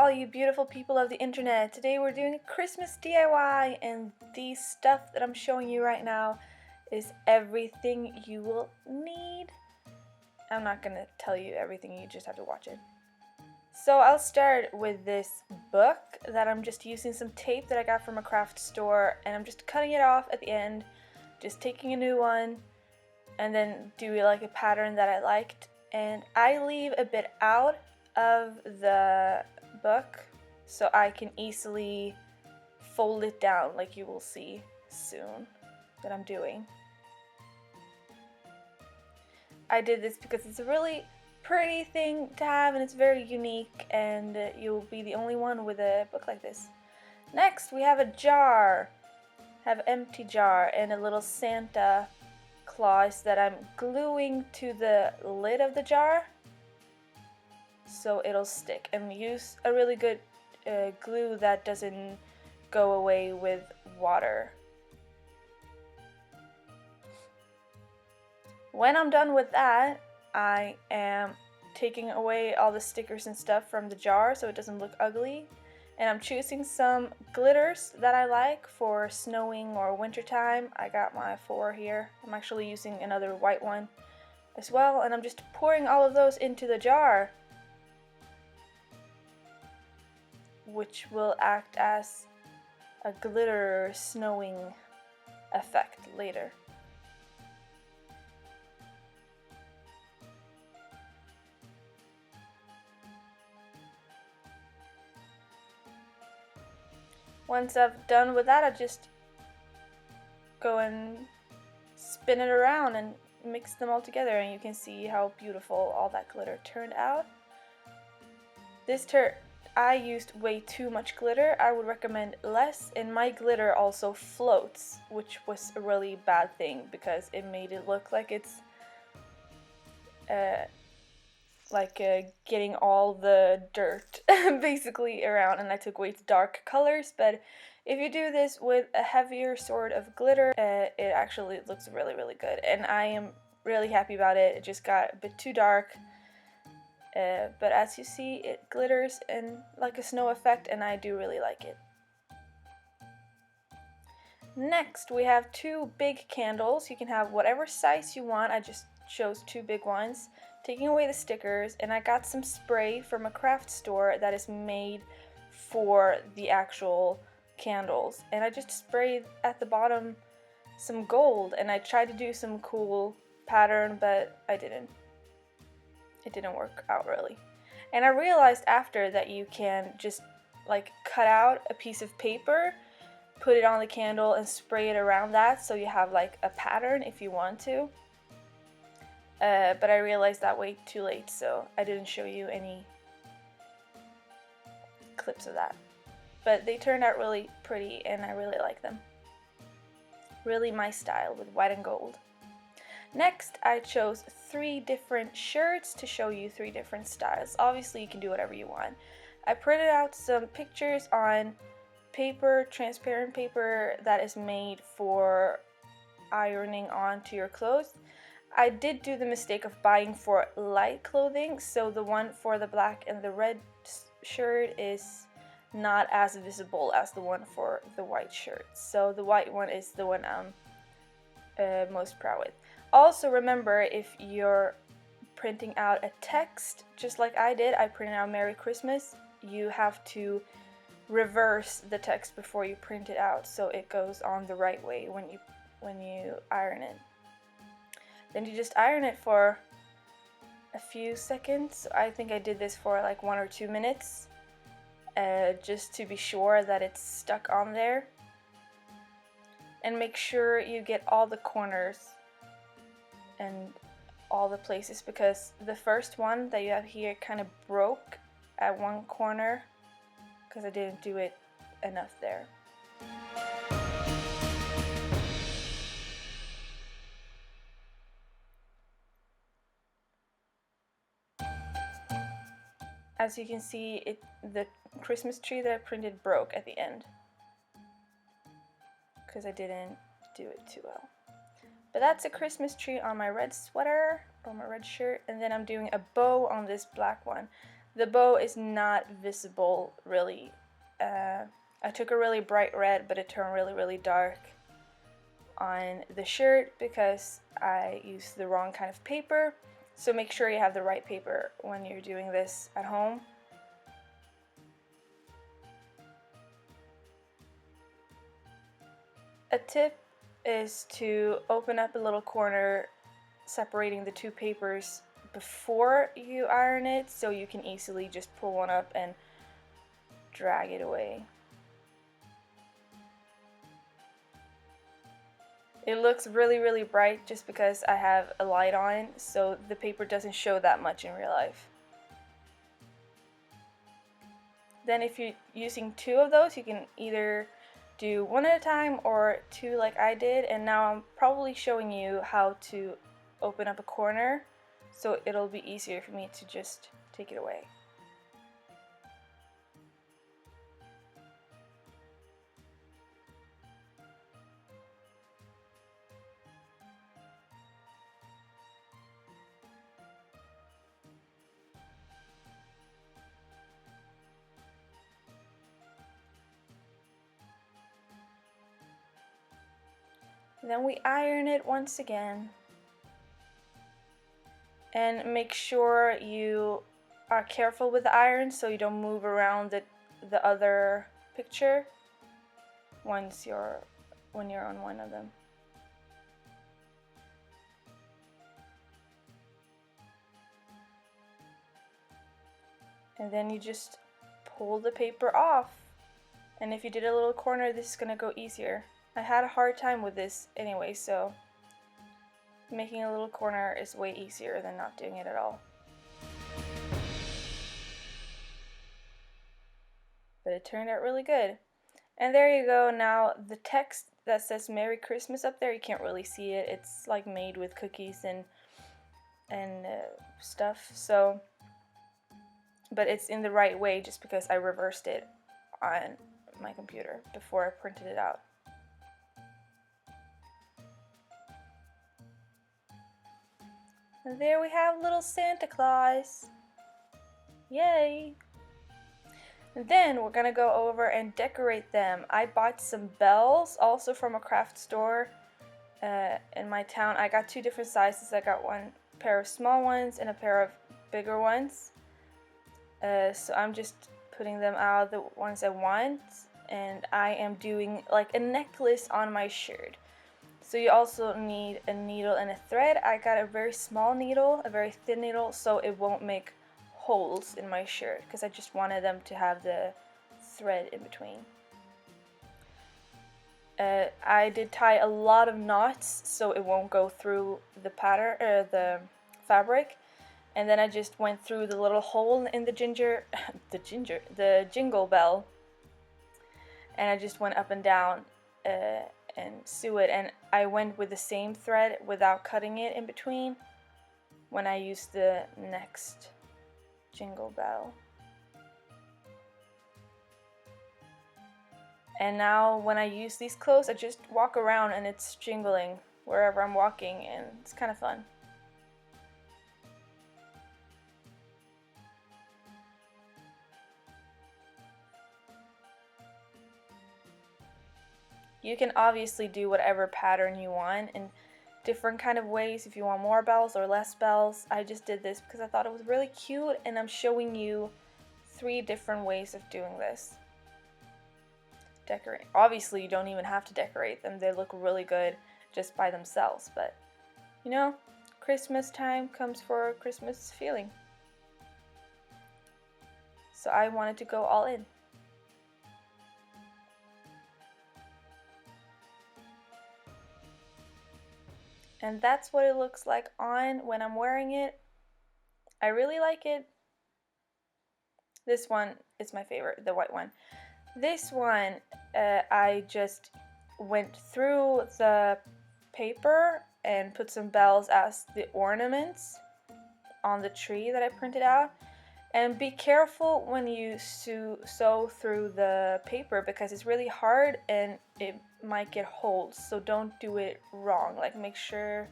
all you beautiful people of the internet. Today we're doing a Christmas DIY, and the stuff that I'm showing you right now is everything you will need. I'm not gonna tell you everything, you just have to watch it. So I'll start with this book that I'm just using some tape that I got from a craft store, and I'm just cutting it off at the end, just taking a new one, and then doing like a pattern that I liked. And I leave a bit out of the book so I can easily fold it down, like you will see soon that I'm doing. I did this because it's a really pretty thing to have and it's very unique, and you'll be the only one with a book like this. Next we have a jar, have an empty jar and a little Santa Claus that I'm gluing to the lid of the jar so it'll stick, and use a really good glue that doesn't go away with water. When I'm done with that, I am taking away all the stickers and stuff from the jar so it doesn't look ugly, and I'm choosing some glitters that I like for snowing or wintertime. I got my 4 here. I'm actually using another white one as well, and I'm just pouring all of those into the jar, which will act as a glitter snowing effect later. Once I've done with that, I just go and spin it around and mix them all together, and you can see how beautiful all that glitter turned out. I used way too much glitter. I would recommend less, and my glitter also floats, which was a really bad thing because it made it look like it's getting all the dirt basically around, and I took way too dark colors. But if you do this with a heavier sort of glitter, it actually looks really, really good, and I am really happy about it. It just got a bit too dark. But as you see, it glitters in like a snow effect, and I do really like it. Next, we have 2 big candles. You can have whatever size you want. I just chose 2 big ones. Taking away the stickers, and I got some spray from a craft store that is made for the actual candles. And I just sprayed at the bottom some gold, and I tried to do some cool pattern, but I didn't. It didn't work out really. And I realized after that you can just like cut out a piece of paper, put it on the candle and spray it around that so you have like a pattern if you want to. But I realized that way too late, so I didn't show you any clips of that. But they turned out really pretty and I really like them. Really my style with white and gold. Next, I chose 3 different shirts to show you 3 different styles. Obviously, you can do whatever you want. I printed out some pictures on paper, transparent paper that is made for ironing onto your clothes. I did do the mistake of buying for light clothing, so the one for the black and the red shirt is not as visible as the one for the white shirt. So the white one is the one I'm most proud with. Also remember, if you're printing out a text, just like I did, I printed out Merry Christmas, you have to reverse the text before you print it out so it goes on the right way when you iron it. Then you just iron it for a few seconds. I think I did this for like 1 or 2 minutes, just to be sure that it's stuck on there. And make sure you get all the corners and all the places, because the first one that you have here kind of broke at one corner because I didn't do it enough there. As you can see, the Christmas tree that I printed broke at the end because I didn't do it too well. But that's a Christmas tree on my red sweater or my red shirt, and then I'm doing a bow on this black one. The bow is not visible really. I took a really bright red, but it turned really dark on the shirt because I used the wrong kind of paper. So make sure you have the right paper when you're doing this at home. A tip is to open up a little corner separating the two papers before you iron it, so you can easily just pull one up and drag it away. It looks really bright just because I have a light on, so the paper doesn't show that much in real life. Then if you're using two of those, you can either do one at a time or two like I did, and now I'm probably showing you how to open up a corner, so it'll be easier for me to just take it away. Then we iron it once again. And make sure you are careful with the iron so you don't move around the other picture when you're on one of them. And then you just pull the paper off. And if you did a little corner, this is gonna go easier. I had a hard time with this anyway, so making a little corner is way easier than not doing it at all. But it turned out really good. And there you go. Now the text that says Merry Christmas up there, you can't really see it. It's like made with cookies and stuff. So, but it's in the right way just because I reversed it on my computer before I printed it out. And there we have little Santa Claus. Yay! And then we're gonna go over and decorate them. I bought some bells also from a craft store in my town. I got two different sizes. I got one pair of small ones and a pair of bigger ones. So I'm just putting them out, the ones I want, and I am doing like a necklace on my shirt. So you also need a needle and a thread. I got a very small needle, a very thin needle, so it won't make holes in my shirt because I just wanted them to have the thread in between. I did tie a lot of knots so it won't go through the pattern, the fabric, and then I just went through the little hole in the jingle bell, and I just went up and down and sew it, and I went with the same thread without cutting it in between when I used the next jingle bell. And now when I use these clothes, I just walk around and it's jingling wherever I'm walking, and it's kind of fun. You can obviously do whatever pattern you want in different kind of ways if you want more bells or less bells. I just did this because I thought it was really cute, and I'm showing you 3 different ways of doing this. Decorate. Obviously, you don't even have to decorate them. They look really good just by themselves, but you know, Christmas time comes for a Christmas feeling. So I wanted to go all in. And that's what it looks like on when I'm wearing it. I really like it. This one is my favorite, the white one. This one, I just went through the paper and put some bells as the ornaments on the tree that I printed out. And be careful when you sew through the paper because it's really hard and it might get holes, so don't do it wrong. Like, make sure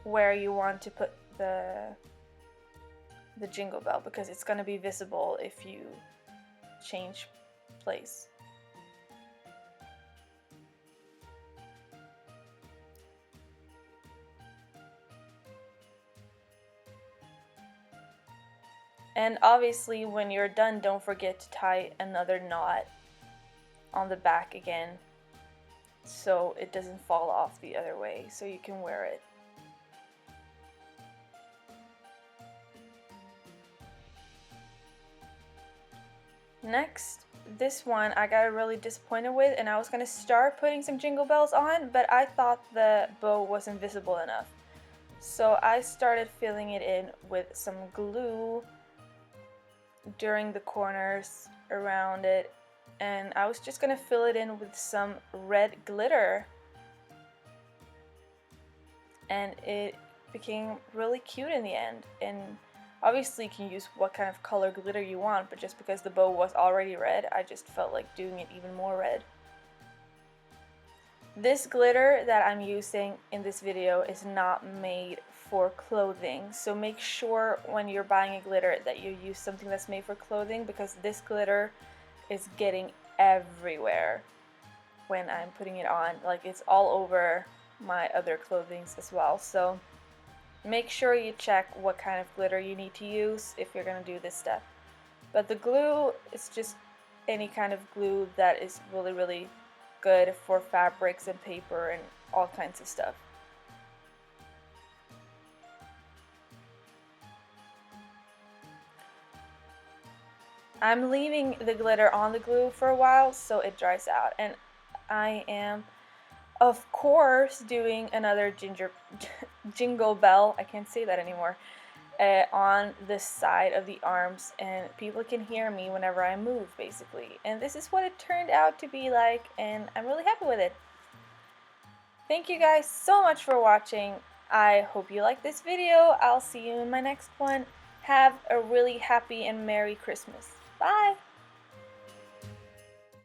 where you want to put the the jingle bell because it's going to be visible if you change place. And obviously when you're done, don't forget to tie another knot on the back again so it doesn't fall off the other way, so you can wear it. Next, this one I got really disappointed with, and I was gonna start putting some jingle bells on, but I thought the bow wasn't visible enough. So I started filling it in with some glue during the corners around it, and I was just gonna fill it in with some red glitter, and it became really cute in the end. And obviously you can use what kind of color glitter you want, but just because the bow was already red, I just felt like doing it even more red. This glitter that I'm using in this video is not made for clothing, so make sure when you're buying a glitter that you use something that's made for clothing, because this glitter is getting everywhere when I'm putting it on. Like, it's all over my other clothings as well, so make sure you check what kind of glitter you need to use if you're gonna do this step. But the glue is just any kind of glue that is really good for fabrics and paper and all kinds of stuff. I'm leaving the glitter on the glue for a while so it dries out, and I am of course doing another jingle bell, I can't say that anymore, on the side of the arms, and people can hear me whenever I move basically. And this is what it turned out to be like, and I'm really happy with it. Thank you guys so much for watching. I hope you like this video. I'll see you in my next one. Have a really happy and Merry Christmas. Bye!